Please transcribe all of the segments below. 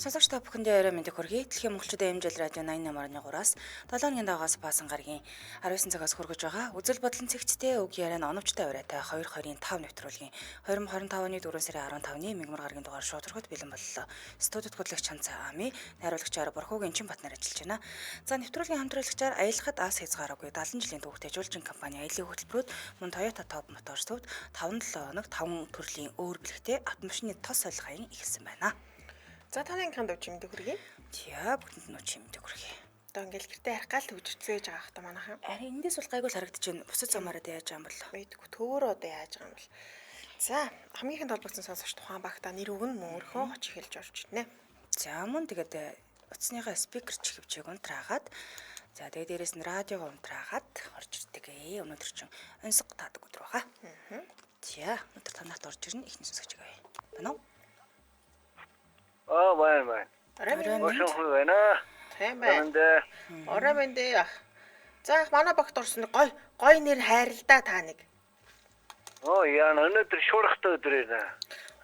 Сонсогч та бүхэндээ орой мэндийг хүргэе. Дэлхийн монголчуудын эмжил радио 88.3-аас 7 өдрийн дагаас баасан гарагийн 19 цагаас хүргэж байгаа. Үзэл бодлон цэгцтэй үг яриан оновчтой урайтай 225 нэвтрүүлгийн 2025 оны 4 сарын 15-ны мигмар гарагийн дугаар шууд төрөхөд бэлэн боллоо. Студид хөтлөгч Чанцаа Ами, найруулагчаар Борхогийн Чинбатнаар ажиллаж байна. За нэвтрүүлгийн хамтраалагчаар Аялахад ас хязгаараагүй 70 жилийн түүхтэй жуулчин компани Аялын хөтөлбөрүүд мөн Toyota Top Motors төвд 5-7 хоног 5 төрлийн өөр бэлэгтэй автомашины тос солих хаян ихсэн байна. За таны ангинд өч юмд хүргэе. За бүгдэнд нь өч юмд хүргэе. Одоо ингээл гэртээ харих гал төвжирцээж байгаа хта манайхан. Харин эндээс бол гайгүй л харагдаж байна. Бусад замаараа яаж байгаа юм бол. Мэдгүй төөрөө одоо яаж байгаа юм бол. За хамгийн ихэнд холбогдсон сонсогч тухайн багта нэр өгн мөөрхөн хоч эхэлж орж ирнэ. За мөн тэгээд утасныхаа спикер чихвчээг унтраагаад за тэгээд дээрэс нь радиог унтраагаад орж ирдэг. Өнөөдөр чинь онцгой таадаг өдөр баха. За өнөөдөр танарт орж ирнэ ихний сонсогч байгаа. Байна уу? Байна. Ошон хөө байна. Тийм байна. Орой мэндэ. За манай багт орсон гой нэр хайрлаа та нэг. Яа өнөөдөр шуурхтай өдөр ээ.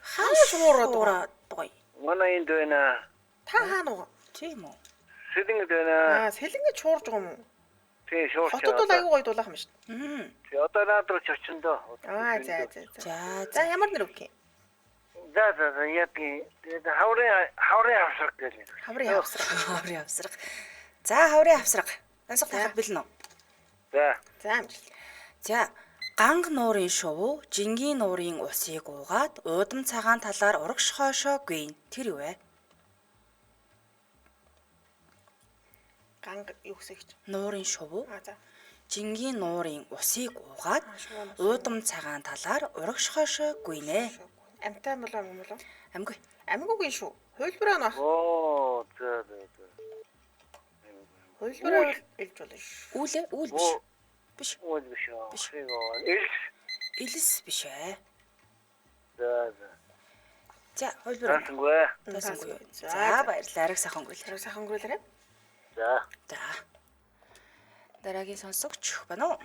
Хаан шуураад гоё. Манай энд байна. Та хаана уу? Тийм үү? Сэлэнгд байна. Сэлэнгээ шуурж байгаа юм уу? Тий, шуурч. Хотод бол аягүй гоё дулаах юм шүү дээ. Тий, одоо наадруу ч очиндоо. За ямар нэр өгөх юм? За яагийн хаврын авсраг гэлээ. Хаврын авсраг. За хаврын авсраг. Онцгой тахад бэлэн үү? За амжилт. За ганг нуурын шувуу жингийн нуурын усыг уугаад уудам цагаан талаар урагш хоошоо гүйн. Тэр юу вэ? Ганг юу гэсэгч? Нуурын шувуу За. жингийн нуурын усыг уугаад уудам цагаан талаар урагш хоошоо гүйнэ. Амтай болоо юм болоо? Амгүй. Амгүйгийн шүү. Хөлбөрөө нөх. За. Хөлбөрөө илж болно шүү. Үл биш. Биш. Үл биш. Илс биш ээ. За. За хөлбөр. Тасангүй. За баярлалаа. Ариг сайхан өнгөрүүлээ. Ариг сайхан өнгөрүүлээрэй. За. Дараагийн сонсогч байна уу?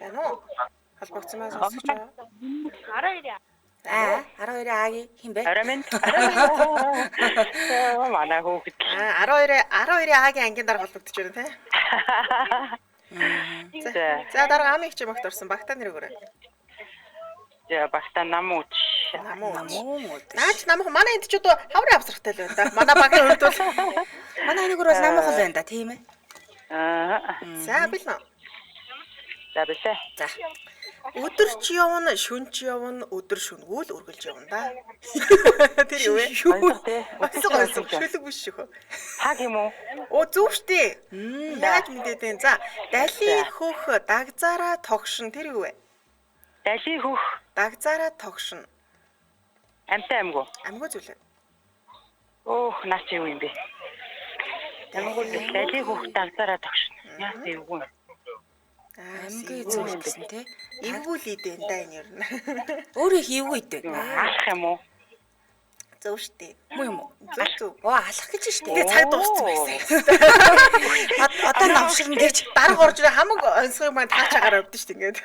Байна уу? Холбогдсон маа сонсогч аа. 12 аги хин бэ? Арай минь. Манай хүүхэд. 12 агийн ангийн дараа холбогдож байна те. За дараа амиг чимэгт орсон багтаа нэр өгөөрэй. За багтаа намууч. Наач намхан манай энд ч одоо хаврын авсрахтай л байна да. Манай багийн хувьд бол манай нэг бол намхан байна да тийм ээ. За бэлэн. За бишээ. За. Өдөрч явна, шүнч явна, өдөр шүнгүүл үргэлж явна да. Тэр юу вэ? Өсөг шүлэг биш шүү. Хаг юм уу? Зүв штэ. Яаж мэдээд вэ? За, дали хөх дагзаараа тогшин тэр юу вэ? Дали хөх дагзаараа тогшин. Амтай амгүй. Амгүй зүйлээ. Наач юу юм бэ? Дали хөх дагзаараа тогшин. Яа тийм үү? Амгүй зүйл гэсэн тий. Эвгүүл идэ энэ энэ ер нь. Өөрөө хийвгүй идэ. Алах юм уу? Зөв штэ. Муу юм уу? Зөв. Алах гэж штэ. Тэгээ цаг дууссан байсан. Одоо навширна гэж дарга орж ирээ хамаг онцгой маань таач агаар өвдөн штэ ингээд.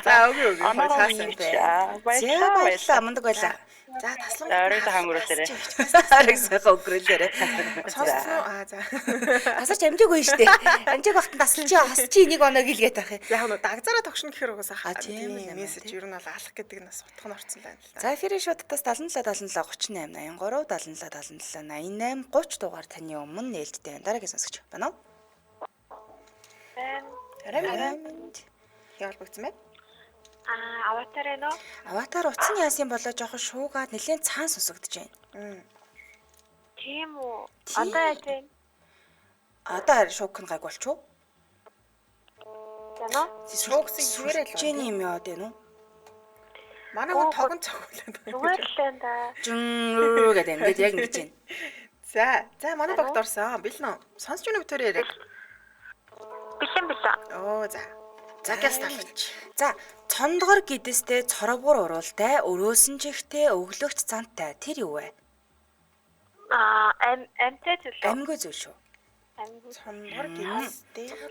За өгөө. Цаасан бэ. Баярлалаа мундаг байлаа. За таслан. Орой сайхан өнгөрүүлээрэй. Ариг сайхан өнгөрүүлээрэй. Сонсон. За. Тасарч амжаагүй штэ. Амжааг багтан тасалч энийг оноо гэлгээд байх юм. Яг нь дагзаараа тогшно гэхээр угаасаа хаа. Тийм мессеж ер нь бол алах гэдэг нь бас утга нь орсон байна л да. За эфирийн шуудтаас 77 38 83 77 77 88 30 дугаар таны өмнө нээлттэй байна. Дараагийн сонсогч байна уу? Арай холбогдсон байна. Аватар ээ нөө. Аватар утасны яасан болоо жоохон шуугаад нэлээд цаан сонсогдож байна. Тийм үү. Одоо яаж вэ? Одоо шууг нь гайг болчихоо. Яна? Шуугсыг зүгээрээ л Жиний юм яа дээ нү? манай гоо тогон цогцолтой. Зүгээр л энэ да. Жин гэдэг ингээд яг ингэж байна. За манай багт орсон. Бэлэн үү? Сонсч өгнө битүүрээ яриа. Бэлэн. За. Загяс талч. За, цондгор гэдэстэй цоровгор уруултай, өрөөсөн чихтэй, өглөгч цантай. Тэр юу вэ? Амтай зүйл. Амгүй зүйл шүү.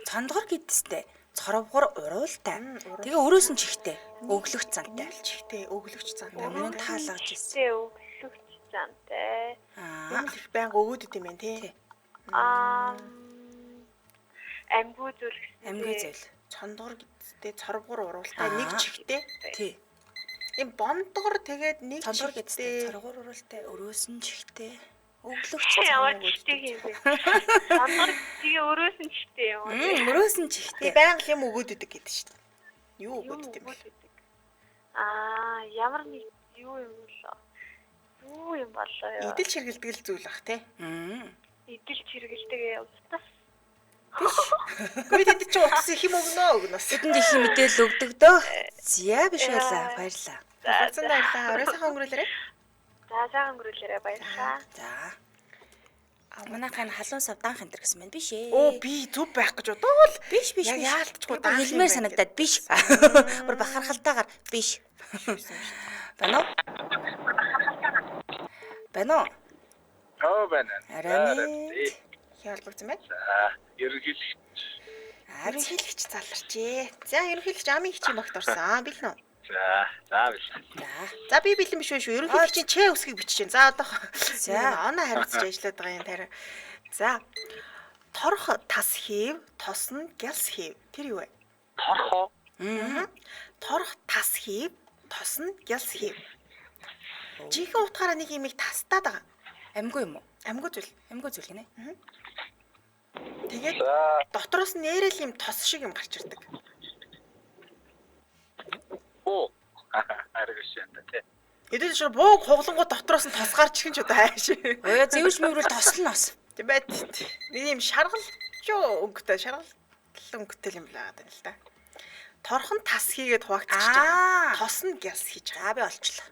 Цондгор гэдэстэй цоровгор уруултай. Тэгээ өрөөсөн чихтэй, өглөгч цантай. Чихтэй, өглөгч цантай. Өмнө нь таалгаж ирсэн. Өглөгч. зантай. Юм л их байнга өгөөд идэм байх тий. Амьгүй зүйл гэсэн. Амьгүй зүйл. Цондгор гэдэгтэй цорвгор уруултай нэг чихтэй. Тий. Ийм бондгор тэгээд нэг Цондор гэдэгтэй чихтэй. царгуур уралтай өрөөсөн чихтэй. Өглөгч Ямар чтэй юм бэ? Сандар тэгээ өрөөс нь чтэй юм. Өрөөсөн чихтэй. Тэг байнга юм өгөөд идэг гэдэг шүү дээ. Юу өгөөд идэм бэ? Ямар нэг юу юм болоо. Юу юм болоо ёо. Идэл чиргэлдэг л зүйл бах тий. Идэл чиргэлдэг устас. Гүйд идэж чи утас их юм өгнөөс. Тэдэнд их мэдээлэл өгдөг дөө. Зя биш байлаа. Баярлаа. Хацсан дайлаа. Орой сайхан өнгөрүүлээрэй. За сайхан өнгөрүүлээрэй баярлалаа. За. Манайхаа халуун сав даанх энэ гэсэн мэн биш ээ. Оо би зүв байх гэж бодвол биш. Яг яалтчгүй даанх хэлмээр санагдаад биш. Бүр бахархалтайгаар биш. Байна уу? Байна уу? Оо байна. Арай. Ялбагцсан байна. За, ерөнхийдөө Ерөнхийлөгч заларчээ. За ерөнхийлөгч амын хичээн багт орсон. Бэлэн үү? за биш. За би бэлэн биш шүү. Ерөнхийлөгчийн чэ үсгийг бичиж байна. За одоо За. оноо хариуцж ажиллаад байгаа юм тарай. За. Торох тас хийв, тос нь гялс хийв. Тэр юу вэ? Торхоо. Торох тас хийв, тос нь гялс хийв. Жинхэнэ утгаараа нэг юмыг тастаад байгаа. Амьгүй юм уу? Амьгүй зүйл. Амьгүй зүйл гинэ. Тэгээд За, дотроос нь нэрэл юм тос шиг юм гарч ирдэг. оо. Аргаш юм да тий. Хэдэн шиг бууг хуглангууд дотроос нь тос гарч ирэх юм ч удаа хайш. Ой зэвэрч мөврөл тослно бас. Тийм байт. Нэг юм шаргалжуу өнгөтэй өнгөтэй юм л байгаа юм л да. Торхон тас хийгээд хуваагдчихсан. Тос нь гялс хийж байгаа. За би олчлаа.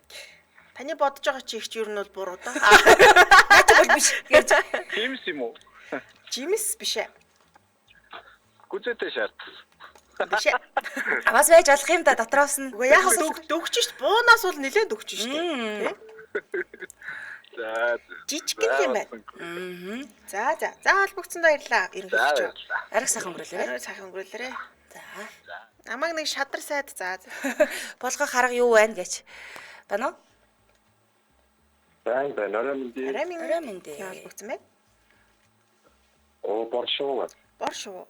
Таны бодож байгаа чи ихч юу нь бол буруу да. Наач бол биш. Тимс юм уу? Жимс биш ээ. Гүзэтэй шарт. Биш ээ. Бас байж болох юм да дотроос нь. Үгүй яг дөгч шít буунаас бол нэлээд дөгч шít. За. Жижиг юм байна. За. За холбогдсон баярлаа. Ерөнхийдөө. Ариг сайхан өнгөрүүлээрэй. Арай сайхан өнгөрүүлээрэй. За. Намайг нэг шадар сайд за. Болгох арга юу байна гэж. Байна уу? Бай нөрөмдий. Арай Минь дээ. холбогдсон байна. Оо боршоо. Бор шүү.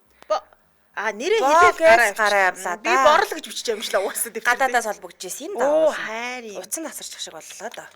Нэрээ Боо хэлээд гараа явлаа Би да. борлоо гэж бичиж юмшлаа уусаа дэвтэр. Гадаадаас холбогдож ирсэн юм да. Оо хайр. Утсан тасарч шиг боллоо да.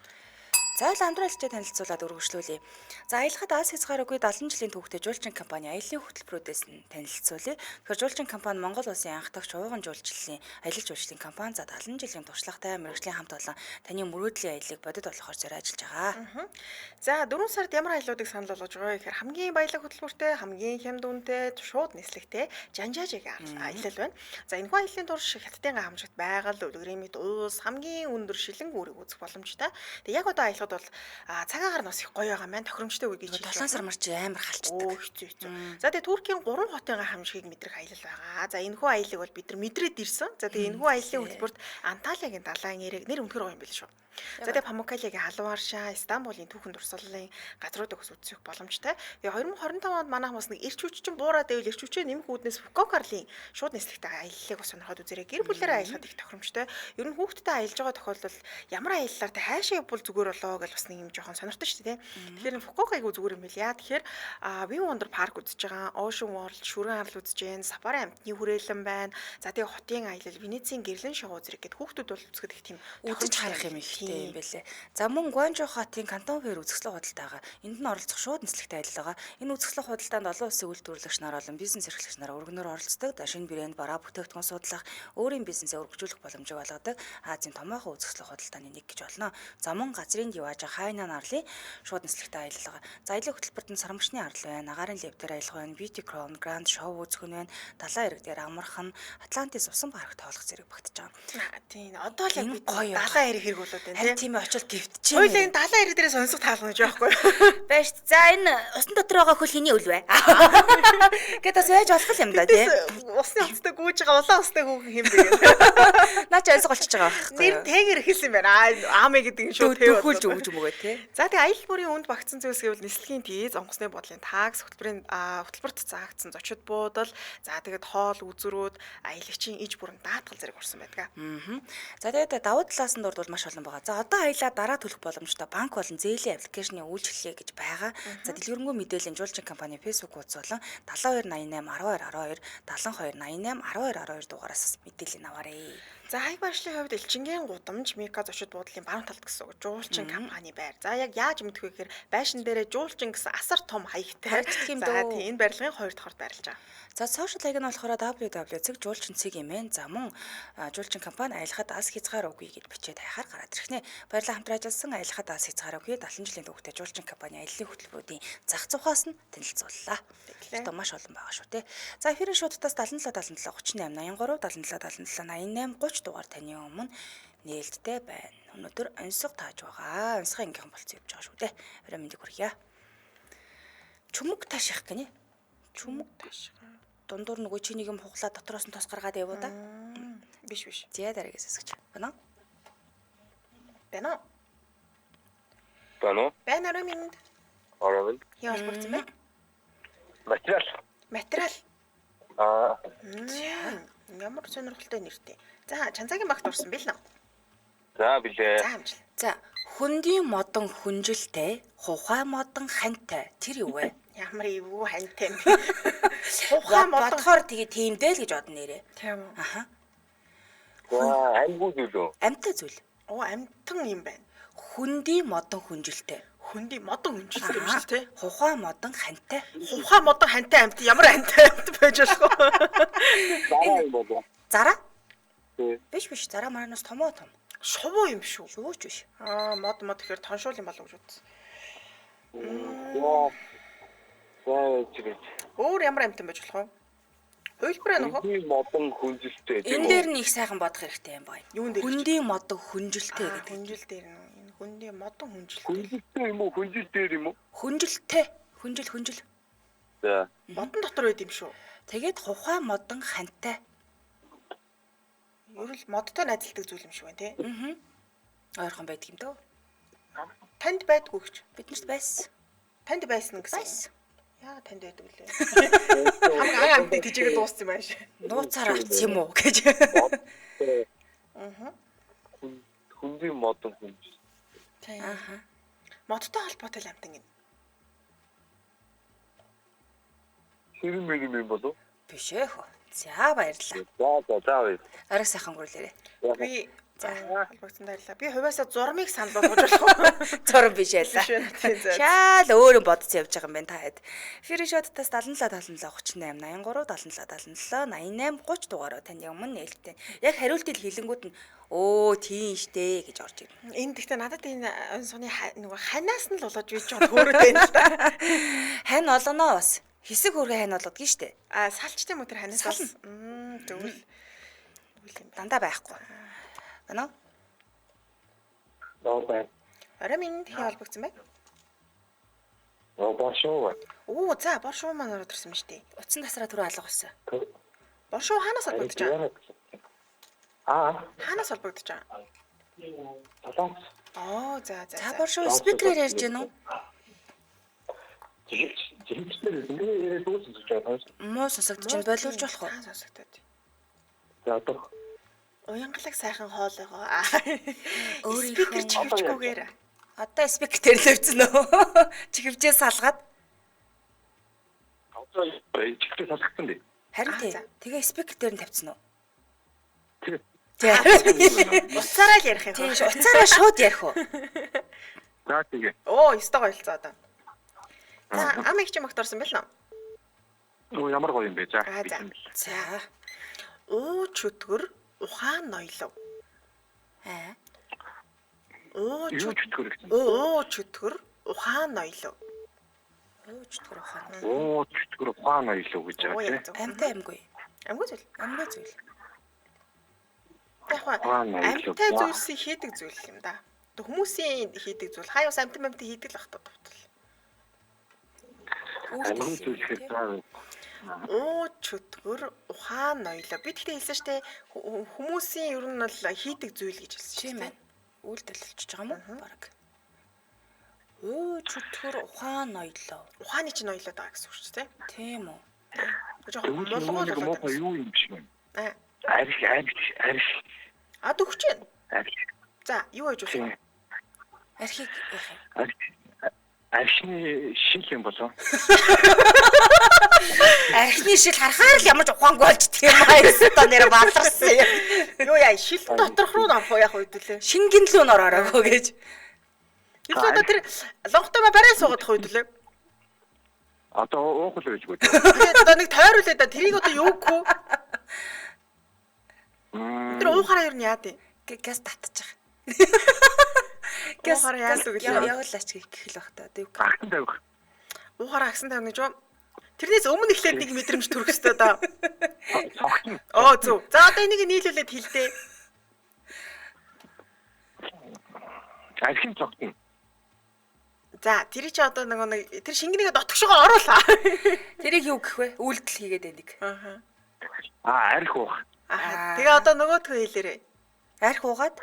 За л амдралчтай танилцуулаад үргэлжлүүлье. За аялахад Аз хязгааргүй 70 жилийн түүхтэй жуулчин компани аяллаа хөтөлбөрүүдээс нь танилцуулъя. Тэгэхээр жуулчин компани Монгол улсын анх дахь ууган жуулчлалын аялал жуулчлалын компани за 70 жилийн туршлагатай мэргэжлийн хамт олон таны мөрөөдлийн аяллыг бодит болгохоор зориулж ажиллаж байгаа. За 4 сард ямар аяллуудыг санал болгож байгаа вэ гэхээр хамгийн баялаг хөтөлбөртэй, хамгийн хямд үнэтэй, шууд нислэгтэй Жанжаажиг аялал байна. За энэхүү аяллаа турш хятадын гамшигт байгаль, үлгэрийн мэд уус хамгийн өндөр шилэн үүрэг үзэх боломжтой. Тэгээ яг одоо аялахад бол цагаагаар нас их гоё байгаа маань тохиромжтой үе гэж 7 сар марч амар халчдаг. Оо хэцүү. За тэгээ Туркийн 3 хотын хамшигыг мэдрэх аялал байгаа. За энэхүү аяллыг бол бид нар мэдрээд ирсэн. За тэгээ энэхүү аяллаа хөтөлбөрт Анталиагийн далайн эрэг нэр өнөхөр гоё юм байл шүү. За тэгээ Памуккалигийн халуун аршаа, Стамбулын түүхэн дурсгалын газруудыг ус үзэх боломжтой. Тэгээ 2025 онд манайх бас нэг эрч хүчин буураад байвал эрч хүчээ нэмэх үүднээс Фукокарлын шууд нислэгтэй аяллыг ус сонирхоод үзээрэй. Гэр бүлээрээ аялахад их тохиромжтой. Ер нь хүүхдтэй аялж байгаа тохиолдолд ямар аяллаар та хаашаа явбал зүгээр болоо гэж бас нэг юм жоохон сонирхдаг шүү дээ. Тэгэхээр Фукокыг зүгээр юм байл. Яа тэгэхээр View Wonder Park үзэж байгаа, Ocean World шүрэн арал үзэж байна, Safari амтны хүрээлэн байна. За тэгээ хотын аялал, Венецийн гэрлэн шоу үзрэг гэд хүүхдүүд бол үзэхэд их тийм Үзэж харах юм ихтэй юм байлээ. За мөн Гуанчжоу хотын Кантон Фэр үзэсгэлэн худалдаа байгаа. Энд нь оролцох шууд нислэгтэй аялал байгаа. Энэ үзэсгэлэн худалдаанд олон улсын үйлдвэрлэгч нар болон бизнес эрхлэгч нар өргөнөөр оролцдог. Шинэ брэнд бараа бүтээгдэхүүн судлах, өөрийн бизнесээ өргөжүүлэх боломжийг олгодог. Азийн томоохон үзэсгэлэн худалдааны нэг гэж болно. За мөн газрын дивааж хайнаа нарлын шууд нислэгтэй аялал байгаа. За аялал хөтөлбөрт нь сарамчны арал байна, агаарын левтер аялах байна, Beauty Crown, Grand Show үзэх нь байна, далайн эрэг дээр амархан, Атлантис усан парк тоолох зэрэг багтаж байгаа. Тийм. Одоо л яг бид гоё далайн эрэг хэрэг болоод байна Харин тийм. тийм очил гівтчихээ. Хоёул энэ далайн эрэг дээрээ сонсох таална гэж байхгүй. Байж. За энэ усан дотор байгаа хөл хэний үл вэ? Гэт бас байж болох юм да тий. Усны хацтай гүйж байгаа улаан устай хүүхэн хэм бэ гэдэг. Наа ч айлс голчиж байгаа байхгүй. Нэр тэгэр хэлсэн юм байна. Аамэ гэдэг нь шууд тэг Төхүүлж өгж мөгөө те. За тэгээ аялал бүрийн үнд багтсан зүйлс гэвэл нислэгийн тез, онгоцны бодлын такс, хөтөлбөрт заагдсан зочид буудал, за тэгээд хоол үзүүрүүд, аялагчийн иж бүрэн даатгал зэрэг орсон байдаг. За тэгээд давуу талаас нь дурдвал маш олон байгаа. За одоо аялаа дараа төлөх боломжтой банк болон зээлийн аппликейшны үйлчлэлээ гэж байгаа. За дэлгэрэнгүй мэдээллийн жуулчин компани Facebook хуудас болон 7288 12 12 7288 12 12 дугаараас мэдээлэл аваарай. За хаяг барьшлын хувьд Элчингийн гудамж Мика зочид буудлын баруун талд гэсэн үг жуулчин компани байр. За яг яаж мэдэх вэ гэхээр байшин дээрээ жуулчин гэсэн асар том хаягтай. За тийм энэ барилгын 2 дахь байрлаж байгаа. За сошиал хаяг нь болохоор www.julchin.cg-ийн за мөн жуулчин компани аялахад алс хязгаар үгүй гэж бичээд хайхаар гараад ирэх нэ. Баярлалаа хамтран ажилласан аялахад алс хязгаар үгүй 70 жилийн түүхтэй жуулчин компани аяллаа хөтөлбөрүүдийн зах зугаас нь танилцууллаа. Одоо маш олон байгаа шүү те. За эфирийн шуудтаас 77 77 38 83 77 77 88 30 дугаар таны өмнө нээлттэй байна. Өнөөдөр онцлог тааж байгаа. Онцлог ангийнхан болцсон явж байгаа шүү те. Орой мэндийг хүргье. Чүмэг тааших гинэ. Чүмэг тааших. Дундуур нөгөө чинийг юм хуглаа дотроос нь тос гаргаад явуу да. Биш. Зя дараагаас эсгэж. Байна уу? Байна орой минь. Яа болчихсон бэ? Материал. Ямар сонирхолтой нэртэй. За чанцаагийн багт орсон бил нэ. За билээ. За амжил. За хүндийн модон хүнжилтэй, хухай модон хантай. Тэр юу вэ? Ямар ивүү хантай юм. Хухай модон бодохоор тэгээ тиймдээ л гэж бодно нэрээ. тийм үү. Аха. Аймгүй зүйл. Амтай зүйл. Амтан юм байна. Хүндийн модон хүнжилтэй. Хүндий модон хүнжилтэй юм шиг тий. Хухай модон хантай. Хухай модон хантай амт ямар хантай амт байж болох вэ? Дараа юм болоо. Зараа? Тий. Биш. Зараа маранаас томоо том. Шувуу юм шүү. Юуч биш. Мод гэхээр тоншуул юм болов гэж бодсон. Өөр ямар амтан байж болох вэ? Хөлбөр нөх. Хүндийн модон хүнжилтэй. Энэ дээр нь их сайхан бодох хэрэгтэй юм байна. Юун дээр? Хүндийн модон хүнжилтэй гэдэг. Хүнжил дээр нь. Энэ хүндийн модон хүнжил. Хүнжилтэй юм уу? Хүнжил дээр юм уу? Хүнжилтэй. Хүнжил. За. Модон дотор байд юм шүү. Тэгээд хухай модон хантай. Ер нь модтой найзалдаг зүйл юм шиг байна тий. Ойрхон байдаг юм дөө. Танд байдгүй гэж. Биднэрт байсан. Танд байсан гэсэн. Байсан. Яа танд байдаг үлээ. Хамаг амтыг тийжээ дууссан юм байна шээ. Нууцаар авчих юм уу гэж. Хүндийн модон хүнжил. Тий. Модтой холбоотой амтан гин. Хэрэм юм болов? Биш ээ хөө. За баярлалаа. За. Арай сайхан гүрлээрээ. Би холбогдсон баярлалаа. Би хувьяасаа зурмыг санал болгож болох уу? Зурм биш ялла. Шаал өөрөө бодсон явж байгаа юм байна та хэд. Фири шоттаас 77 77 38 83 77 77 88 30 дугаараа таны өмнө нээлттэй. Яг хариултыг хэлэнгүүд нь тийм штэ гэж орж ирнэ. Энэ гэхдээ надад энэ онцгоны нөгөө ханаас нь л болоод бийж байгаа төөрөөд байна л да. Хань олоноо бас. Хэсэг хөргөө хань болгодгийн штэ. Салчтай мөн тэр ханаас бас. Тэгвэл дандаа байхгүй. Байна уу? Байна. Орой минь хий холбогдсон бай. Боршоо. За боршоо маань ороод ирсэн юм штэ. Утсан тасраа түрүү алга болсон. Боршоо хаанаас холбогдож байгаа? Хаанаас холбогдож байгаа? За. За боршоо спикерээр ярьж гэнэ үү? Муу сонсогдож байна. Боловч болох уу? Сонсогдоод. За одоо Уянгалаг сайхан хоолойгоо. Өөр Спикер чихвчгүйгээр. Одоо спикер дээр л өвцөн үү? Чихвчээ салгаад. одоо чихтэй салгасан дээ. Харин тий. Тэгээ спикер дээр нь тавьсан уу? Тий. Уцаараа л ярих юм. Тийм шүү. Уцаараа шууд ярих уу? За тэгээ. Өстой гоёлцоо одоо. За ам их чимэгт орсон байл нөө. Ямар гоё юм бэ? За. За. Чөтгөр ухаан ноёлов. Чөтгөр гэсэн. Чөтгөр ухаан ноёлов. Чөтгөр ухаан. Чөтгөр ухаан ноёлов гэж байгаа тийм. Амтай амгүй. Амгүй зүйл. Амгүй зүйл. Яг амтай зүйлсийг хийдэг зүйл юм да. Хүмүүсийн хийдэг зүйл. Хаяус амтан хийдэг л бах та тутал. Амгүй зүйл хэрэг. Чөтгөр ухаан ноёлоо. Би тэгтээ хэлсэн штэ хүмүүсийн ер нь бол хийдэг зүйл гэж хэлсэн шүү дээ. Үйлдэл болчихж байгаа юм уу? Бараг. Өө чөтгөр ухаан ноёлоо. Ухааны чинь ноёлоод байгаа гэсэн үг шүү дээ. Тийм үү? Жоохон Нэг болгоол муухай юу юм биш юм. Аа. Арх. А дөгч байна. Арх. За, юу хийж болох вэ? Архийг яах юм? Архины шил юм болов. Архины шил харахаар л ямар ч ухаангүй болж тийм аа ёстой нэр баларсан юм. Юу яа, шил доторх руу орох уу яах вэ дүүлээ? Шингэн лөө нороороо гэж. Юу одоо тэр лонгтой барай суугаад байх үдэлээ. Одоо уухал байж بود. Тэгээд одоо нэг тойруулээ да тэрийг одоо юу гэв? Тэр уухаараа юу яа дээ? Газ татчих. Уухаараа яадаг гэлээ. Явуулаач гэх л бах та. Юу гэх. Агсан тавих. Уухаараа агсан тавих гэж юу? Тэрнээс өмнө ихлээр нэг мэдрэмж төрөх ёстой да. Цогтно. Оо зөв. За одоо энийг нийлүүлээд хэлдэ. Архин цогтно. За тэр чи одоо нэг тэр шингэнийг дотгошгоо оруулаа. Тэрийг юу гэх вэ? Үйлдэл хийгээд байдаг. Аа. Арх уух. Аа. Тэгээ одоо нөгөөдхөө хэлээрэй. Арх уугаад.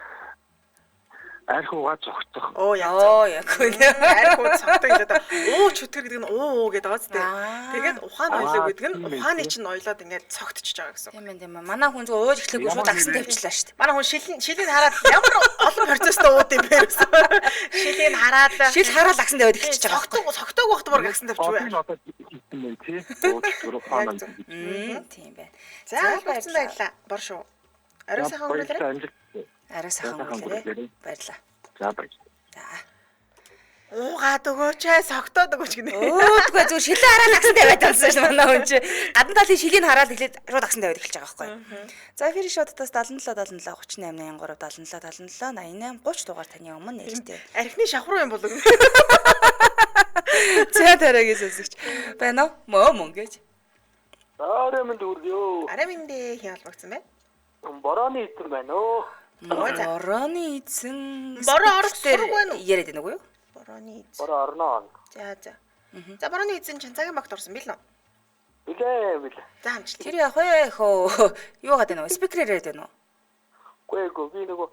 Арх уугаа цогтох. Оо яа. Оо яг үнэ. Арх уу цогтой хэлээд оо чөтгөр гэдэг нь уу гэдэг байгаа зү. Аа. Тэгээд ухаан ойлоо гэдэг нь тийм ээ. ухааны чинь ойлоод ингээд цогтчихж байгаа гэсэн. Тийм ээ тийм ээ. Манай хүн зөв ууж эхлэхгүй шууд агсан тавьчихлаа шүү дээ. Манай хүн шилийн хараад ямар олон процесстэй ууд юм бэ гэсэн. Шилийн хараад Шил хараал агсан тавиад эхэлчихэж байгаа байхгүй. цогтойг багт бүр агсан тавьчих Энэ вэ. одоо хийсэн юм тий. Уучлаарай хаана. Тийм байна. За баярлалаа баярлалаа. Бор шүү. Ариун сайхан өнгөрүүлээрэй. Арай сайхан өнгөрүүлээ. Баярлалаа. За баярлалаа. За. Уугаад өгөөч ээ, согтоод өгөөч гинэ. Өөдгөө зүгээр шилэн хараал агсан тавиад болсон шүү манай хүн чи. Гадна талын шилийн хараал хэлээд шууд агсан тавиад эхэлж байгаа байхгүй. За эфирийн шоудаас 77 77 38 83 77 77 88 30 дугаар таны өмнө нээлттэй. Архины шавхруу юм болов. За тарагийн сонсогч. Байна уу? Мөн гэж. Арай минь дүргөө. Арай минь хий албагцсан байна. Борооны эзэн байна оо. Борооны эзэн. Бороо орох сураг байна уу? Яриад байна уу? Борооны эзэн. Бороо орноо. За. За борооны эзэн Чанцаагийн багт орсон билээ. Билээ. За амжилт. Тэр яах вэ хөө? Юу гадаг вэ? Спикер яриад байна уу? Гүйгөө би нөгөө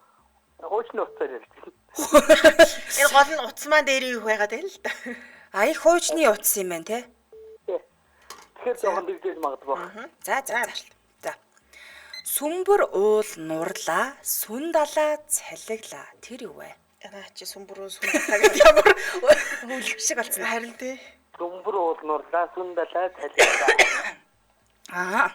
хуучны уцаар ярьчих. Энэ гол нь утас маань дээр юу байгаад байл л да. А их хуучны утас юм байна те. Тэгэхээр жоохон дэгдэж магадгүй. За. За. Сүмбэр уул нурлаа, сүн далаа цалиглаа. Тэр юу вэ? Яна чи сүмбрөө сүмбраа гэдэг ямар Хөлөг шиг болсон. харин тий. Гүмбэр уулнуурлаа сүндалаа цалиглаа. Аа.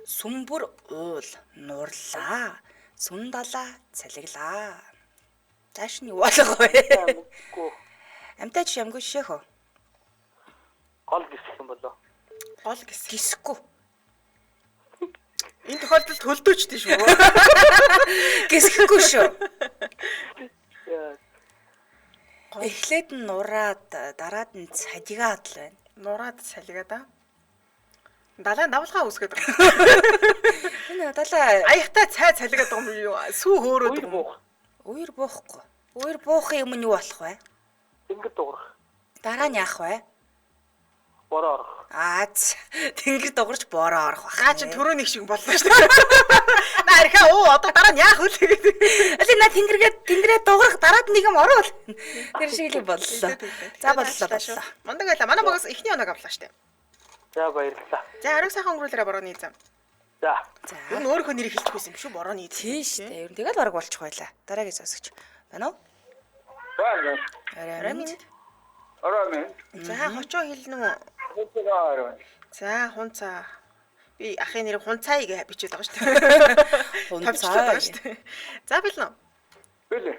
Сүмбэр уул нурлаа, сүн далаа цалиглаа. Зааш нь юу болох вэ? Амгүй. Амтай чи ямгүй шишээх үү? Гол гисэх юм болоо. Гол гис. Гисэхгүй. Энэ тохиолдолд хөлдөөчтэй шүү. Гисэхгүй шүү. Яа. Эхлээд нь нураад, дараад нь цадигаад л байна. Нураад салигаа да. Далайн давлгаа үсгээд байгаа. Энэ далаа Аяхтай цай салигаад байгаа юм юу? Сүү хөөрөөд Уур байгаа юм. буух. уур буухгүй. Уур буухын юм нь юу болох вэ? Тэнгэр дуурах. Дараа нь яах вэ? Бороо орох. Тэнгэр дугарч бороо орох бах. Гаа чи төрөөний шиг боллоо шүү дээ. На архаа одоо дараа нь яах вэ гэдэг. Али на тэнгэрээ дугарах дараад нэг юм оруул. Тэр шиг л боллоо. За боллоо. Мундаг байла. Манай багаас ихний оног авлаа шүү дээ. За баярлалаа. За ариун сайхан өнгөрүүлээрэ борооны эзэн. За. Юу н өөрийнхөө нэрийг хэлчихсэн юм шүү борооны эзэн. Тийш дээ. Ер нь тэгэл бараг болчих байла. Дараагийн сонсогч. Байна уу? Байна. Арай минь. Ороо минь. За хочоо хэлнэ үү? Хутгаа. За хунцаа. Би ахын нэрийг хунцаа гэж бичээд байгаа шүү дээ. Тавьчихлаа байгаа шүү дээ. За билнэ. Билээ.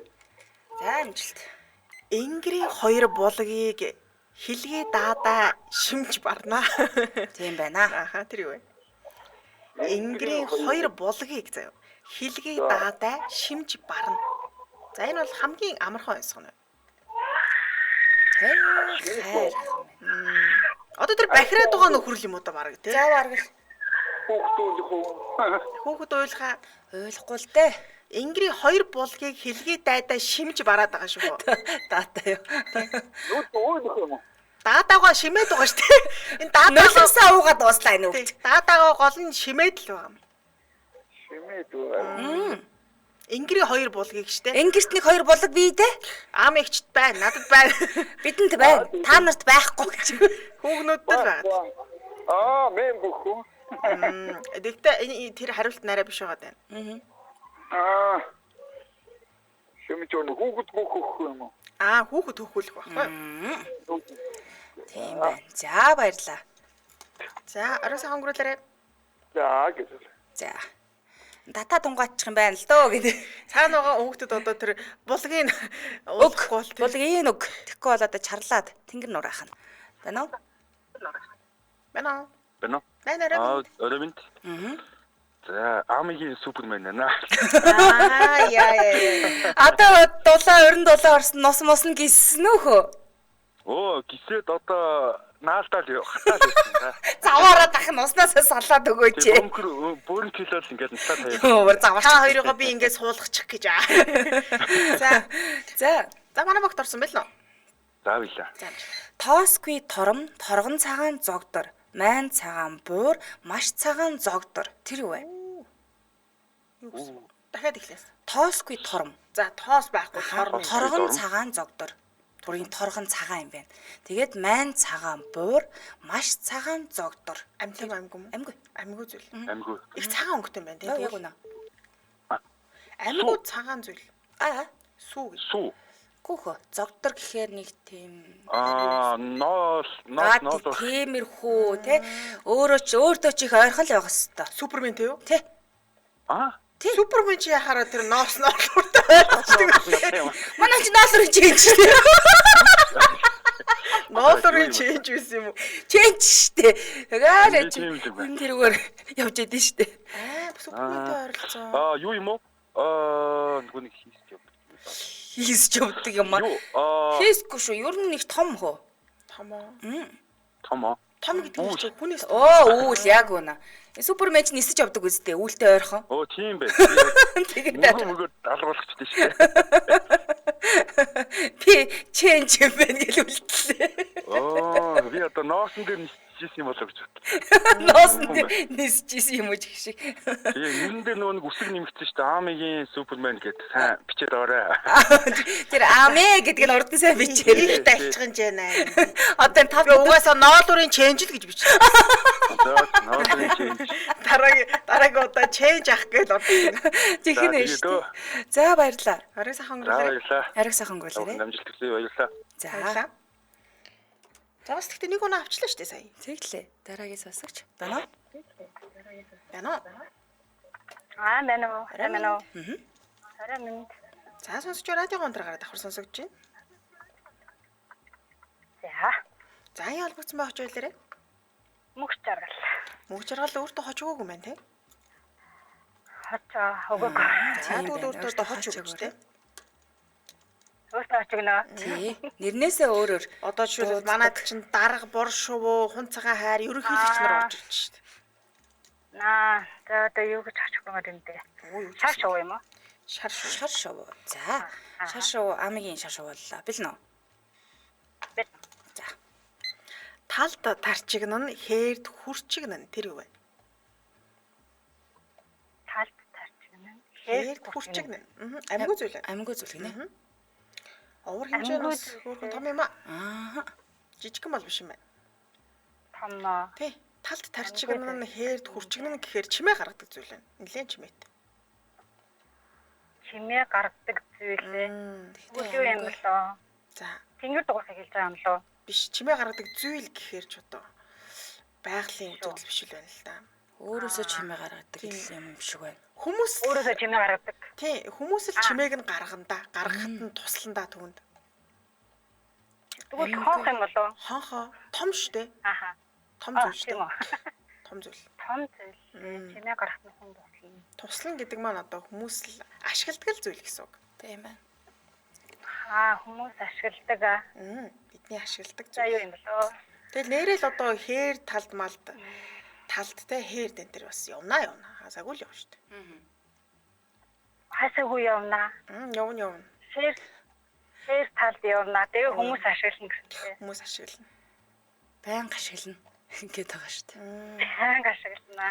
За амжилт. Энгэрийн хоёр булгийг хилгээ даадаа шимж барнаа. Тийм байна. Аха тэр юу вэ? Энгэрийн хоёр булгийг заяа. Хилгээ даадаа шимж барна. За энэ бол хамгийн амархан онцгой. Хайр. Одоо тэр бахираад байгаа нөхрөл юм уу та бараг тий? За бараг л Хүүхдүүд хөө. Хүүхэд уйлхаа ойлгохгүй л дээ. Энгэрийн хоёр булгийг хилгээ дайдаа шимж бараад байгаа шүү. Даатаа юу. Юу нөх юм. Даатаагаа шимээд байгаа шүү дээ. Энэ даатаагаа Нулимсаа уугаад дууслаа энэ үг. даатаагаа гол нь шимээд л байгаа юм. Шимээд үү. Ингэрийн хоёр булгийг штэ. Ингэрт нэг хоёр булаг бий дээ. Аам эгчт байна. Надад байна. Бидэнд байна. Та нарт байхгүй гэж. Хүүгнүүд л байгаа. Мен бүхүү. Тэгтээ тэр хариулт нарай биш байгаа даа. Шимжон хүүхэд бүхөх юм уу? Хүүхэд хөхүүлэх байхгүй. Тийм байна. За баярлаа. За, орой сайхан өнгөрүүлээрэй. За гэж. За. Дата тунгаачих юм байна л дөө гэдэг. Цаана байгаа хүүхдүүд одоо тэр булгийн Өг. бол Булгийн өг. Тэгэхгүй бол одоо чарлаад тэнгэр нураах нь. Байна уу? байна. Бэнэ. Нарай. Өрөвнт. За, Амигийн супермен байна. Яа. Одоо дулаа 20 дулаа орсон нос мос нь гиссэн нөхөө. Гисээд одоо наалтал хатаал байсан. Заваараа дахин уснасаа салаад өгөөч. Бүрэн килол ингээд насаа таяа. Өөр заваач. Та хоёроо би ингээд суулгачих гэж. За. За манай богт орсон байл нөө. За билээ. Тоосгүй тором, торгон цагаан зогдор, майн цагаан буур, маш цагаан зогдор. Тэр юу вэ? Дахиад эхлээс. Тоосгүй тором. За тоос байхгүй торм. Торгон цагаан зогдор. Турын торгон цагаан юм байна. Тэгээд майн цагаан буур, маш цагаан зогдор. Амтан амгүй юм. Амгүй. Амгүй зүйл. Амгүй. Их цагаан өнгөтэй юм байна тийм. Яг үнэ. Амгүй цагаан зүйл. Сүү гэж. Сүү. Гүхөө. Зогдор гэхээр нэг тийм Ноос. тиймэрхүү те. Өөртөө ч их ойрхон л байх хэвээр. Супермен тий юу? Тэ. Супермен чи яхаараа тэр ноос уртай ойлгочтой. Манай ч ноолрын чэнж. Ноолрын чэнж байсан юм уу? Чэнж штэ. Тэгээд Тийм л байна. энэ тэрүүгээр явж идэв штэ. Суперментэй ойрлцоо. Юу юм уу? Нөгөө нэг Хийсч явдаг юм аа. Юу? Хийсгүй шүү. Ер нь нэг том хөө. Томоо. Том. Том гэдэг нь чи хүнээс Үйл яг үнэ. Супермен ч нисэж явдаг үстэй. Үүлтэй ойрхон. Тийм бай. Тэгээд Мөнгө алгуулчихдаг шүү дээ. би чэнж юм байна гэж үлдлээ. Би одоо ноосон дээр нисчихсэн юм болоо гэж бодлоо. Нооснд нисчихсэн юм уу гэх шиг. Нэрэн дээр нөгөө нэг үсэг нэмэгдсэн шүү дээ. Амигийн супермен гэдэг сайн бичээд орой. Тэр амэ гэдэг нь урд нь сайн бичээ. их тайлчхан жана. Одоо тав Угаасаа ноолрын чэнж л гэж бичсэн. Ноосын чинь. Дараагийн удаа чэнж ах гэж орсон. Чихнэ шүү. За баярлаа. Орой сайхан өнгөрүүлээрэй. Баярлалаа. Ариг сайхан өнгөрүүлээрэй. Амжилт хүсье баярлалаа. За. За бас тэгтээ нэг унаа авчлаа шүү дээ сая. Тэглээ. Дараагийн сонсогч. Байна уу? Байна уу? Байна уу? Байна уу? Арай минь. За сонсож радиогоо унтраагаар давхар сонсогдож байна. За. За яа олбогдсон байх ч байлаарэ. Мөгч жаргал. Мөнгө жаргал өөртөө хож өгөөгүй юм байна те. Хачаа өгөөг. За тэгвэл өөртөө хож өгч те. Өөртөө очигноо. Тий. Нэрнээсээ өөрөөр Одоо жишээлбэл манайд чинь дарга, бор шувуу, хун цагаан хайр ерөнхийлөгч нар орж ирж шүү дээ. За одоо юу гэж очих юм бэ? Шар шоу юм уу? Шар шов. За. Шар шов амигийн шар шов боллоо. Бил нөө. Бил. За. Талд тарчигнан хээрд хүрчигнан тэр юу вэ? Талд тарчигнан Хээрд хүрчигнан. Амьгүй зүйл. Амьгүй зүйл гинэ. Овор хэмжээнээс хөөрхөн том юм аа. Жижигхэн бол биш юм байна. Томноо. Тий. Талд тарчигнан хээрд хүрчигнан гэхээр чимээ гаргадаг зүйл байна. Нилээн чимээтэй. Чимээ гаргадаг зүйл ээ. Юу юм бэ лөө? За. Тэнгэр дугуйсаа хэлж байгаа юм лөө. Биш чимээ гаргадаг зүйл гэхээр ч одоо байгалийн үзэгдэл биш л байна л да. Өөрөөсөө чимээ гаргадаг юм шиг байна. Хүмүүс Өөрөөсөө чимээ гаргадаг. тий хүмүүс л чимээг нь гарганда гаргахад нь тусландаа түүнд. Тэгвэл хоох юм болоо. Хонхоо том штэ. Ааха. Том зүйл штэ. Тийм үү. Том зүйл. Том зүйл. Чимээ гаргах нь хүн бослоо. Туслан гэдэг маань одоо хүмүүс л ашигладаг л зүйл гэсэн үг. Тийм байна. Хүмүүс ашигладаг. Бидний ашигладаг За зүйл. юу юм болоо? Тэгэл нэрэл одоо хээр талд малд талдтай хээр дэн тэр бас явна. Хасаагүй л явна штэ. Хасаагүй явна. Явна. Шэр талд явна. Тэгээ хүмүүс ашиглана гэсэн. Хүмүүс ашиглана. Баян ашиглана. Ингээд байгаа шүү дээ. Ханг ашиглана.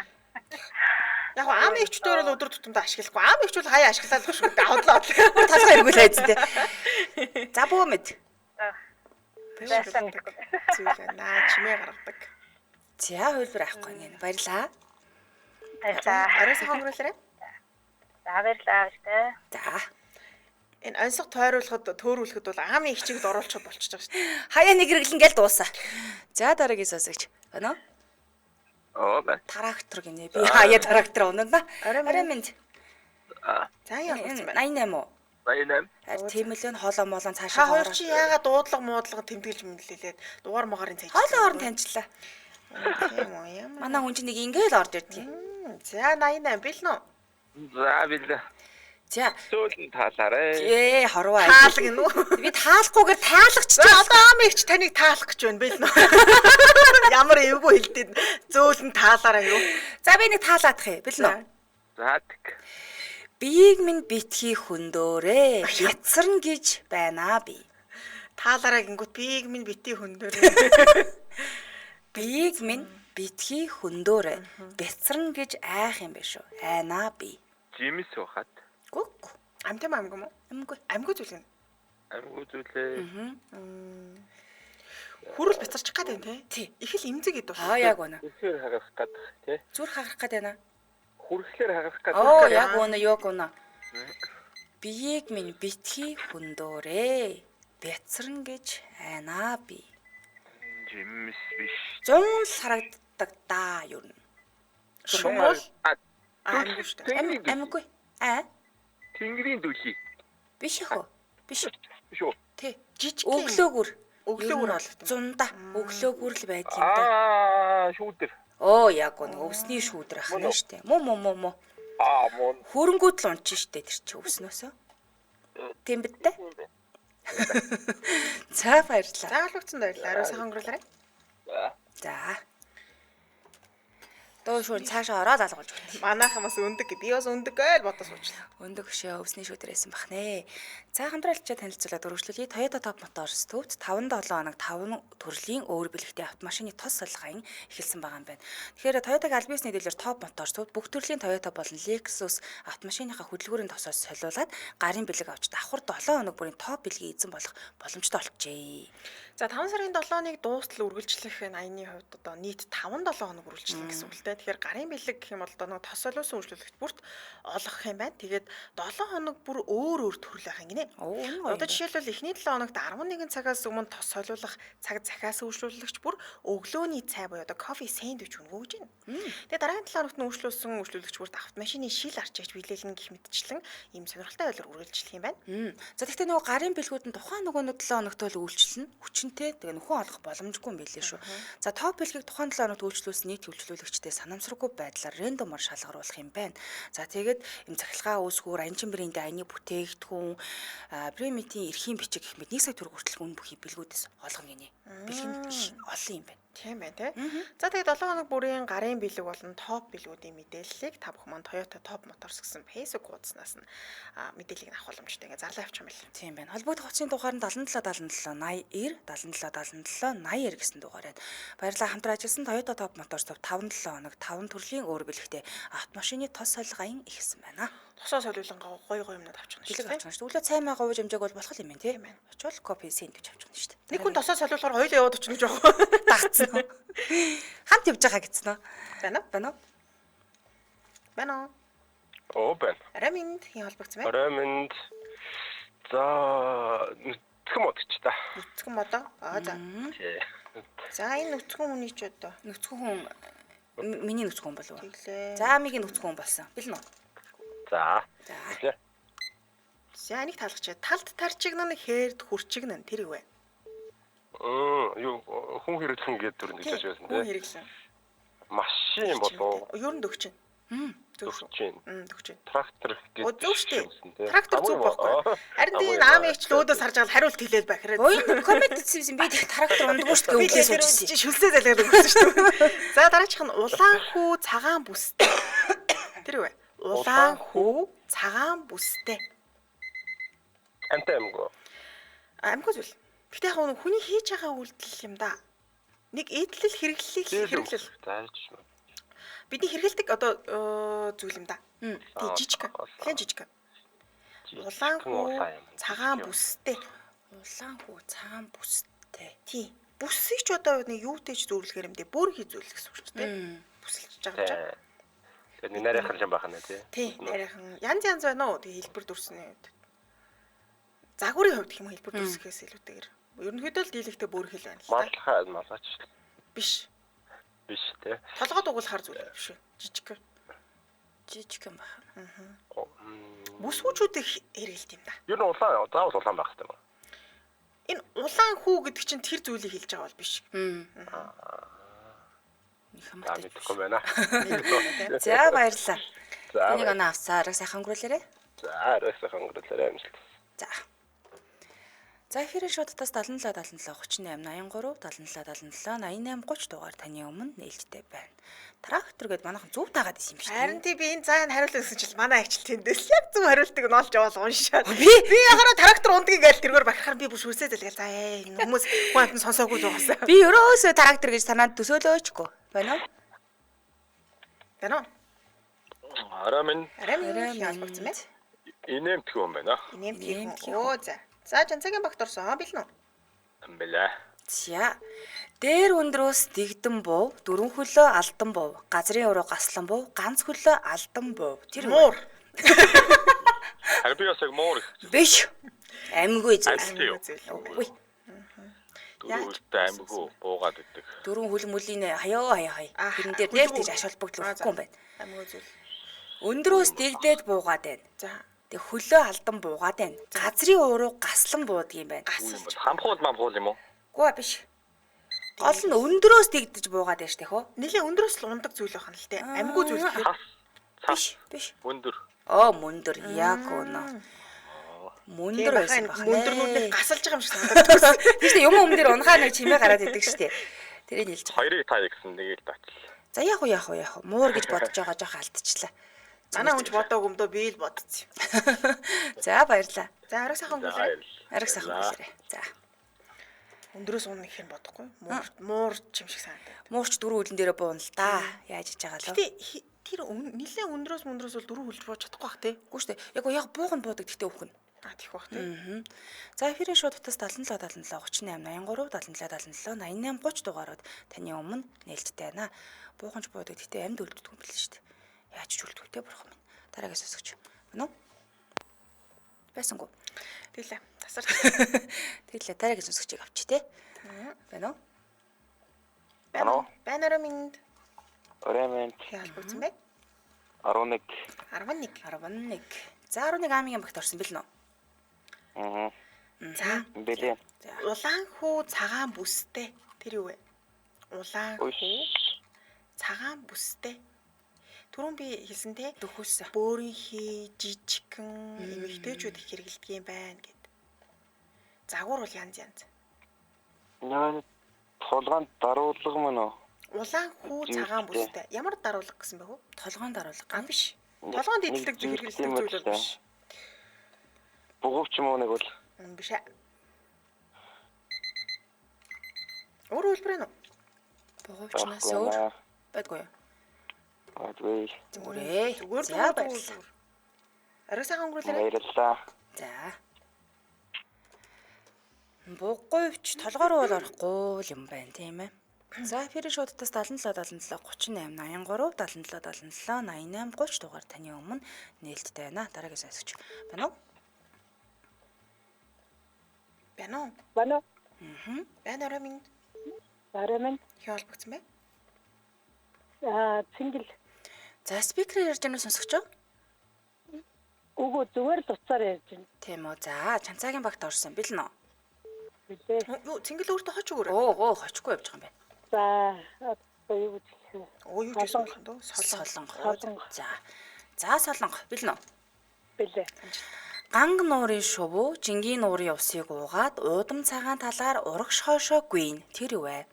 Яг ам эгчдээр бол өдөр тутамдаа ашиглахгүй. Ам эгч бол хаяа ашиглаад л шүү дээ. Авдлаа. Талхаа эргүүл айцтэй. За бөөмэд. Байсан. Зүйлээ наа чимээ гаргадаг. За хөлбөр авахгүй гэнэ. Баярлаа. Баярлаа. Арай сайхан өнгөрүүлээрэй. За баярлаа штэ. За. Энэ онцлог тойруулахад төөрүүлэхэд бол ам эгчийг оруулчиход болчихж байгаа шүү дээ. Хаяа нэг хэрэглэн гэл дуусаа. За дараагийн сонсогч. Байна уу? Байна. Трактор гинэ. Би хаяа трактор унана. Арай минь. За яа болсон бэ? 88 уу? 88. Харин тийм л н хоолоо молон Та цаашаа хоёр чи яагаад дуудлага муудлага тэмдэглэж мэдлэлээд дугаар магаарын цайж. хоолоо орон таньчлаа. Тийм үү юм. Манай хүн чинь нэг ингээл орж ирдэг. За 88 бил нөө. За билээ. За. Зөөлөн таалаарэ. Ээ хорвоо. Таалаг гинэ үү? Би таалахгүйгээр таалагч. За одоо ам эгч таныг таалах гэж байна бил нөө. Ямар эвгүй хэлдэг зөөлөн таалаараа юу? За би нэг таалаадах юм. Бэлнэ. За тэг. Биеиг минь битгий хөндөөрэ. Яцарна гэж байна би. Таалаараа гингүүт биеиг минь бити хөндөр. Биеиг минь битгий хөндөөрэ. Бяцарна гэж айх юм биш үү? Айнаа би. Жимс ухаад. Гүг. Амтай амгүй юм уу? Амгүй. Амгүй зүйл гэнэ. Амгүй зүйлээ. Хүрэл бяцарчих гээд байна те. Тий. Их л имзэг идэв. Яг үнэ. Хүрэхлээр хагарах гэдэг тий. Зүр хагарах гээд байна. Хүрэхлээр хагарах гэдэг. Оо яг үнэ яг үнэ. Биеиг минь битгий хөндөөрэ. Бяцарна гэж айнаа би. Жимс биш. Зун л харагддаг даа юу. Шумбал Амгүй амгүй шүү дээ. Амгүй. Тэнгэрийн дүүхий. Биш ах уу? Биш. Биш үү? Тий. Жижиг Өглөөгүр. өглөөгөр болт юм. Зунда өглөөгүр л байдаг юм да. Шүүдэр. Оо яг гоо өвсний шүүдэр ах нь штэ. Муу. Мөн. Хөрөнгүүд л унчин штэ тэр чи өвснөөсөө. Тийм биз дээ. За баярлалаа. Зааглагдсан баярлалаа. Арай сайхан өнгөрүүлээрэй. За. Дөө шүүн цаашаа ороод алгуулж өгнө. Манайхан бас өндөг. Би бас өндөг гээл бодож суучлаа. Өндөг хөшөө өвсний шүүдэрээсэн бах нэ. За хамтралчаа танилцуулаад өргөжлүүлье. Toyota Top Motors төвд 5-7 хоног 5 төрлийн өөр бэлэгтэй автомашины тос солилгын эхэлсэн байгаа юм байна. Тэгэхээр Toyota-гийн аль биесний дэлгэр Top Motors төвд бүх төрлийн Toyota болон Lexus автомашиныхаа хөдөлгүүрийн тосоос солиулаад гарын бэлэг авч давхар 7 хоног бүрийн топ бэлгийн эзэн болох боломжтой болжээ. За 5 сарын 7-ныг дуустал үргэлжлэх 80-ны хувьд одоо нийт 5-7 хоног үргэлжлэнэ гэсэн үг л дээ. Тэгэхээр гарын бэлэг гэх юм бол одоо нэг тос солиулсан үйлчлүүлэгч бүрт олгох юм байна. Тэгээд 7 хоног бүр өөр төрөл байх юм гинэ. Одоо жишээлбэл эхний 7 хоногт 11 цагаас өмнө тос солиулах цаг захиас үйлчлүүлэгч бүр өглөөний цай буюу одоо кофе сэндвич өнгөөж байна. Тэгээд дараагийн 7 хоногт нь үйлчлүүлсэн үйлчлүүлэгч бүрт автомашины шил арчиж биелэлнэ гэх мэтчлэн ийм сонирхолтой байдлаар үргэлжлэх юм байна. За тэгтээ нөгөө гарын бэлгүүд нь тухайн нөгөө 7 хоногт л үйлчлэнэ. Хүчнтэй тэгээ нөхөн олох боломжгүй юм билээ шүү. За топ бэлгийг тухайн 7 хоногт үйлчлүүлсэн нийт үйлчлүүлэгчтэй санамсаргүй байдлаар рандомор шалгаруулах юм байна. За тэгээд им захилгаа үүсгүүр анчин брендийн аяны бүтээгдэхүүн премитийн эрхийн бичиг гэх мэт 1 сая төгрөг хүртэлх үн бүхий бэлгүүдээс олгоно гинэ. Бэлгэнд олон юм байна. Тийм байна тий. За тэгээд 7 хоног бүрийн гарын бэлэг болон топ бэлгүүдийн мэдээллийг та бүхэн маань Toyota Top Motors гэсэн Facebook хуудаснаас нь мэдээллийг авах боломжтой. Ингээ зарлаа авчих юм байна. Тийм байна. Холбогдох утасны дугаар нь 7777 80 90 гэсэн дугаар байна. Баярлалаа хамтран ажилласан Toyota Top Motors төв 5-7 хоног 5 төрлийн өөр бэлэгтэй автомашины тос солилгын ихсэн байна. Тосоо солиулан гоё юмнууд авчихна Бэлэг авчихна шүү дээ. Өглөө цай маа говж хэмжээг бол болох юм байна тий. Очвол кофе сэндвич авчихна шүү дээ. Нэг хүн тосоо солиулахаар хоёул яваад очно жоох. Дагцсан. Хамт явж байгаа гэсэн үү? Байна уу? Байна уу? Байна уу? Оо байна. Араминд хин холбогдсон байна. Араминд за нүцгэн модч та. Нүцгэн модоо. За. Тий. За энэ нүцгэн хүний ч одоо Нүцгэн хүн миний нүцгэн хүн болов уу? тэглээ. За амигийн нүцгэн хүн болсон. Бэлэн үү? За. За. За энийг таалгач. Талд тарчигнан хэрд хүрчигнан тэр юу вэ? Юу хүн хэрэглэн гэдэг дүр нэг байж байсан Хүн тий. хэрэглэн. Машин болоо. Ер нь дөгчин. Төгчин. Дөгчин. Трактор гэдэг. Зөв шүү дээ. Трактор зүг байхгүй. Харин тийм аамыг ч лөөдөөс харж байгаа хариулт хэлээд бахираад. Ой коммент хийсэн би трактор ундаггүй шүү дээ өглөө суужсэн. Шүлсээ залгаад өгсөн шүү дээ. За дараачих нь улаан хүү цагаан бүстэй. Тэр юу вэ? Улаан хүү цагаан бүстэй. Амтай амгүй. Амгүй зүйл. Гэтэ яг нь хүний хийж байгаа үйлдэл юм да. Нэг эдлэл хэрэглэл. Зааж шүү. Бидний хэрэгэлдэг одоо зүйл юм да. Тий жижиг. Хэн жижиг. Улаан хүү цагаан бүстэй. Улаан хүү цагаан бүстэй. Тий. Бүсийг ч одоо нэг юутэйч зөөрлөхөр юм дээ. Бөөрийн зөөлөх гэсэн үг шүү дээ. Бүсэлж байгаа ч. Тэгээд нарийнхан юм бахна тий. Тий, нарийнхан янз байна уу? Тэгээ хэлбэр дүрсний үед. Загварын хувьд гэх юм хэлбэр дүрсгээс илүүтэйгэр. Ерөнхийдөө л дийлэгтэй бөөр хэл байна л да. Малгаач Биш. биш тий. Толгойд угуулахар зүйл биш үү? Жижиг. Жижиг юм байна. Бүсгүүчүүдийг хэрэгэлт юм да. Юу н улаан заавал улаан байх хэрэгтэй. Энэ улаан хүү гэдэг чинь тэр зүйлийг хэлж байгаа бол биш. Их хамаатай. Мэдхгүй байна. За баярлалаа. За. Энийг оноо авсаар сайхан өнгөрүүлээрэй. За арайсаа хангарлаарай амжилт. За. За эфирийн шуудтаас 77 77 38 83 77 77 88 30 дугаар таны өмнө нээлттэй байна. Трактор гэд манайхан зөв дагаад исэн юм шиг. Харин тий би энэ заа хариулт гэсэн чинь манай ажил тэндээс яг зөв хариултыг нь олж яваад уншаад. Би ягараа трактор ундгийг гээл тэргээр бахархаар би бүр шүрсээ зэлгээл за энэ хүмүүс хүн амтан сонсоогүй л угаасаа. би өрөөсөө трактор гэж санаад төсөөлөөчгүй. Байна уу? Байна уу? Арамын Арай яалбагцсан бэ? инээмтгүү юм байна. Нэмтгий. Оо за. За жанцагийн багт орсон. Билнэ үү? Амбэлээ. За. Дээр өндрөөс дэгдэн буу, дөрвөн хөлөө алдан буу, газрын өрөө гаслан буу, ганц хөлөө алдан буу. Тэр Муур. Харин би бас яг муур биш. Амьгүй зүйл. Амьгүй. Үгүй. дөрөвтэй амгүй буугаад өгдөг. Дөрвөн хөл мөлийн хаяа. Тэрэн дээр дээр тийж аш холбогдол өгөхгүй юм байна. Амгүй зүйл. Өндрөөс дэгдээд буугаад байна. За. Тэг хөлөө алдан буугаад байна. Газрын уруу гаслан буудаг юм байна. Хамхуул юм уу? Гүа биш. Гол нь өндрөөс дэгдэж буугаад байна штэ хөө. Нилээ өндрөөс л ундаг зүйл байна л те. Амгүй зүйл гэхээр Биш. Өндөр. Мөндөр яг өнөө. Мөндөр байсан байна. мөндөрнүүдийг гасалж байгаа юм шиг санагдаад. Тийш юм өмнөр унахаа нэг чимээ гараад идэг штэ. Тэрийг хэлж байгаа. Хоёрыг та гэсэн нэгийг батал. За яг уу. Муур гэж бодож байгаа жоох алдчихлаа. Манай хүнч бодоагүй юм дөө би л бодсон. За баярлаа. За арай сайхан өнгөлөө. Ариг сайхан хэлээрэй. За. Өндрөөс унах их юм бодохгүй. Муур юм шиг санагдаад. Муурч дөрөв үлэн дээрээ буун л да. Яаж хийж байгаа лөө. Гэтэ тэр нилээ өндрөөс бол дөрөв хөлж бууж чадахгүй бах те. Үгүй штэ. Яг уу бууганд буудаг гэхдээ өөхөн. Тийх бах те. За эфирийн шууд утас 77 77 38 83 77 77 88 30 дугаарууд таны өмнө нээлттэй байна. Бууганч буудаг гэхдээ амьд үлддэг юм биш штэ. Яаж ч үлддэг те бурхан минь. Дараагаас өсгөч. Мөн үү? Байсангүй. Тэглээ. Тасарч. Тэглээ дараагаас өсгөчийг авчи те. Байна уу? Банараа минь Орэмент ялбагцсан бэ? 11. 11. За 11 амын багт орсон бил нөө. За. Бэлээ. Улаан хүү цагаан бүстэй. Тэр юу вэ? Улаан хүү цагаан бүстэй. Түрүүн би хэлсэн те. Дөхөөс. Бөөрийн хий, жижигхэн эмэгтэйчүүд их хэрэгэлдэг юм байна гэд. Загвар бол янз. Яа толгойн даруулга мөн үү? Улаан хүү цагаан бүстэй. Ямар даруулга гэсэн бэ хөө? Толгойн даруулга. Биш. Толгойн дидэлдэг зүйл хэрэгэлдэг зүйл бол биш. Бугууч юм уу нэг бол. Биш ээ. Өөр хэлбэр нь. Бугуучнаас өөр байдгүй юу? Badгүй. Зүгээр. За баярлалаа. Арай сайхан өнгөрүүлээрэй. Баярлалаа. За. Бугуйвч толгоор бол орохгүй юм байна тийм ээ. За эфирийн шуудтаас 77 77 38 83 77 77 88 30 дугаар таны өмнө нээлттэй байна. Дараагаас асууч. Байна уу? Байна уу? Банараа минь Барамын хялбагцсан бэ? цэнгэл За спикерээр ярьж байгаа сонсогчоо. үгүй зүгээр л уцаар ярьж байна. Тийм үү. За чанцаагийн багт орсон бил нөө. Билээ. Юу цэнгэл өөртөө хоч өгөөрэй. Оо хоцгүй явж байгаа юм байна. За одоо юу гэж хэлэх вэ? Юу гэсэн бэ дөө? Солонго. За солонго бил нөө. Билээ. Ганг нуурын шувуу жингийн нуурын усыг уугаад уудам цагаан талаар урагш хоошоо гүйн. Тэр юу вэ?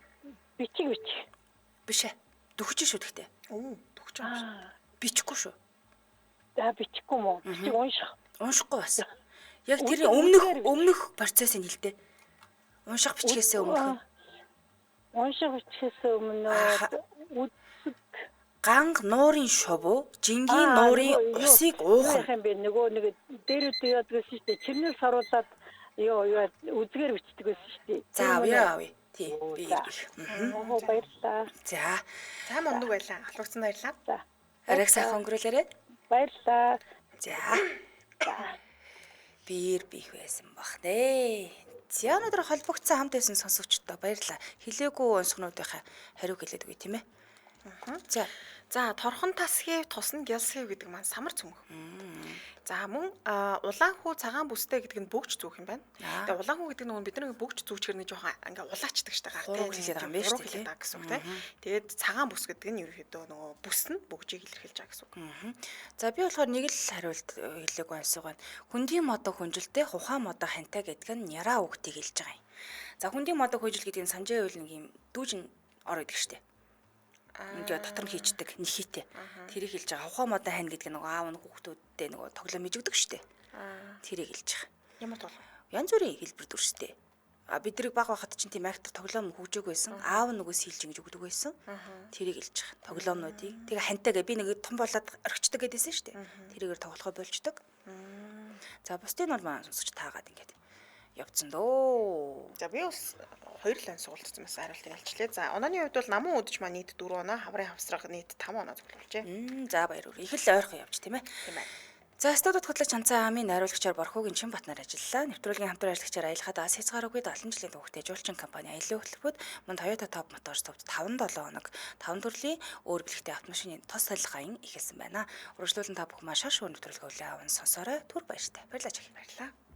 Бичиг. Биш ээ. Дөхөж шүү гэхдээ. Төгч юм шиг. Бичихгүй шүү. За бичихгүй мó. Бичиг унших. Уншихгүй бас. Яг тэр өмнөх процессыг хэлдэг. Унших бичгээсээ өмнөх. Унших бичгээс өмнө үзэг ганг нуурын шувуу, жингийн нуурын усыг уух. юм бэ? Нөгөө нэг дээрүүдээ яадаг гэсэн шүү дээ. Чимнэл саруулаад юу үзгээр бичдэг байсан шүү дээ. За авъя. Тий. Би. Баярлалаа. За. За мундаг байлаа. Халууцсан баярлаа. За. Арайг сайхан өнгөрүүлээрэй. Баярлалаа. За. Бир бих байсан бах дээ. За өнөөдөр холбогдсон хамт байсан сонсогчдоо баярлалаа. Хилээгүй онцгнуудынхаа хариу хэлээд өгье тийм ээ. За торхон тасхив тусна гялсхив гэдэг маань самар цөмөх. За мөн улаан хүү цагаан бүстэй гэдэг нь бөгж зүүх юм байна. Тэгээ улаан хүү гэдэг нь бидний бөгж зүүчгэр нэг жоохон ингээ улаачдаг штэ гар хуруу хэлээд байгаа юм байна шүү дээ. Гэсэн үг тийм. Тэгээд цагаан бүс гэдэг нь ерөөхдөө нөгөө бүс нь бөгжийг илэрхийлж байгаа гэсэн үг. За би болохоор нэг л хариулт хэлээгүй ансаг байна. Хүндийн модо хүнжилтэй ухаан модо хантай гэдэг нь яраа үгтийг хэлж байгаа юм. За хүндийн модо хүнжил гэдэг нь санжаа үйл нэг юм дүүжин ор гэдэг штэ. Ингээ дотор нь хийчдэг нэхийтэй. Тэрийг хэлж байгаа. Ухаан модо хань гэдэг нь нөгөө аав нь хүүхдүүдтэй нөгөө тоглоом хийжигдэг штэ. Тэрийг хэлж байгаа. Ямар тоглоом? Янз бүрийн хэлбэр дүрстэй. Бид нарыг баг байхад чинь тийм актер тоглоом хөгжөөг байсан. Аав нөгөө сэлж ингэж өгдөг байсан. Тэрийг хэлж байгаа. Тоглоомнуудыг. Тэгээ хантайгаа би нэг том болоод орхичдаг гэдээсэн штэ. Тэрийгээр тоглохоо болждог. За бусдын бол маань сонсож таагаад ингээд явцсан дөө. За би бас 2 лайн суулцсан бас хариулт ялчлаа. За онооны хувьд бол намын удаж маань нийт 4 оноо, хаврын хавсрах нийт 5 оноо цуглуулжээ. За баяр хүрээ. Их л ойрхон явж тийм ээ. Тийм ээ. За студид хөтлөгч Чанцаа амын найруулагчаар Борхогийн Чинбатнаар ажиллалаа. Нэвтрүүлгийн хамтран ажиллагчаар аялахад ас хязгааргүй 70 жилийн түүхтэй жуулчин компани аялал хөтөлбөрт мөн Toyota Top Motors төвд 5-7 хоног 5 төрлийн өөр бэлэгтэй автомашины тос салхи аян ихэлсэн байна. Урагшлуулан та бүхэн маш шаш өөр нэвтрүүлэг аван сонсоорой. Түр баяртай. Баярлалаа. Баярлалаа.